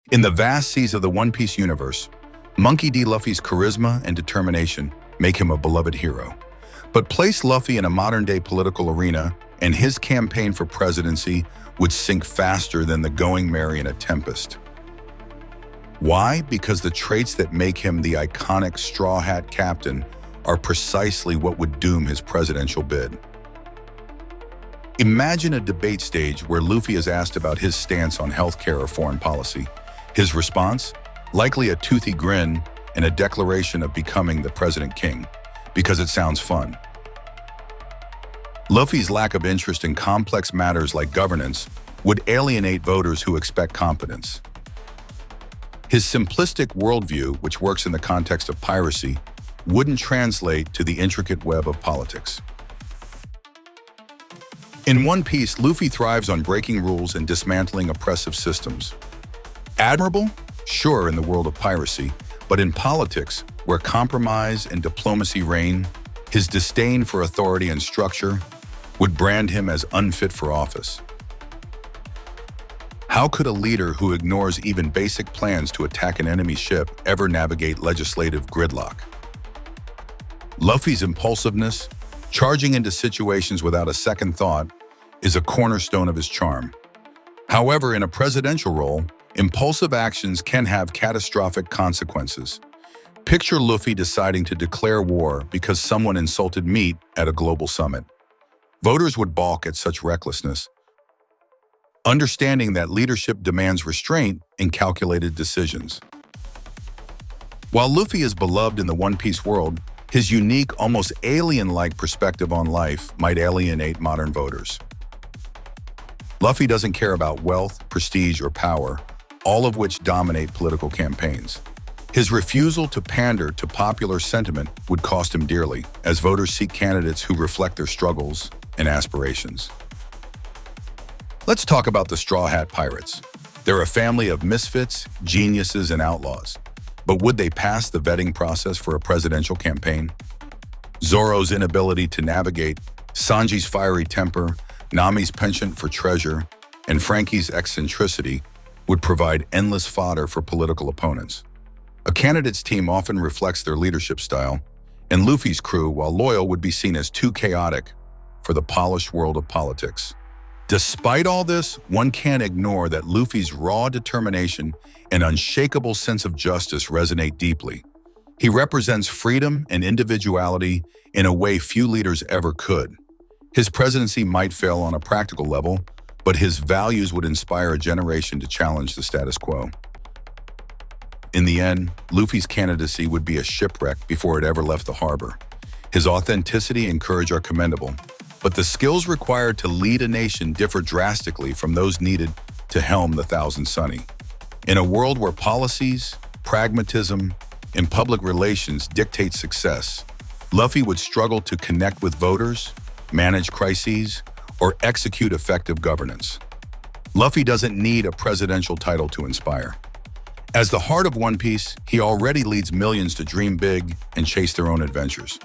In the vast seas of the One Piece universe, Monkey D. Luffy's charisma and determination make him a beloved hero. But place Luffy in a modern-day political arena, and his campaign for presidency would sink faster than the going merry in a tempest. Why? Because the traits that make him the iconic Straw Hat Captain are precisely what would doom his presidential bid. Imagine a debate stage where Luffy is asked about his stance on healthcare or foreign policy. His response? Likely a toothy grin and a declaration of becoming the President King, because it sounds fun. Luffy's lack of interest in complex matters like governance would alienate voters who expect competence. His simplistic worldview, which works in the context of piracy, wouldn't translate to the intricate web of politics. In One Piece, Luffy thrives on breaking rules and dismantling oppressive systems. Admirable? Sure, in the world of piracy, but in politics, where compromise and diplomacy reign, his disdain for authority and structure would brand him as unfit for office. How could a leader who ignores even basic plans to attack an enemy ship ever navigate legislative gridlock? Luffy's impulsiveness, charging into situations without a second thought, is a cornerstone of his charm. However, in a presidential role, impulsive actions can have catastrophic consequences. Picture Luffy deciding to declare war because someone insulted meat at a global summit. Voters would balk at such recklessness, understanding that leadership demands restraint and calculated decisions. While Luffy is beloved in the One Piece world, his unique, almost alien-like perspective on life might alienate modern voters. Luffy doesn't care about wealth, prestige, or power, all of which dominate political campaigns. His refusal to pander to popular sentiment would cost him dearly, as voters seek candidates who reflect their struggles and aspirations. Let's talk about the Straw Hat Pirates. They're a family of misfits, geniuses, and outlaws. But would they pass the vetting process for a presidential campaign? Zoro's inability to navigate, Sanji's fiery temper, Nami's penchant for treasure, and Frankie's eccentricity would provide endless fodder for political opponents. A candidate's team often reflects their leadership style, and Luffy's crew, while loyal, would be seen as too chaotic for the polished world of politics. Despite all this, one can't ignore that Luffy's raw determination and unshakable sense of justice resonate deeply. He represents freedom and individuality in a way few leaders ever could. His presidency might fail on a practical level, but his values would inspire a generation to challenge the status quo. In the end, Luffy's candidacy would be a shipwreck before it ever left the harbor. His authenticity and courage are commendable, but the skills required to lead a nation differ drastically from those needed to helm the Thousand Sunny. In a world where policies, pragmatism, and public relations dictate success, Luffy would struggle to connect with voters, manage crises, or execute effective governance. Luffy doesn't need a presidential title to inspire. As the heart of One Piece, he already leads millions to dream big and chase their own adventures.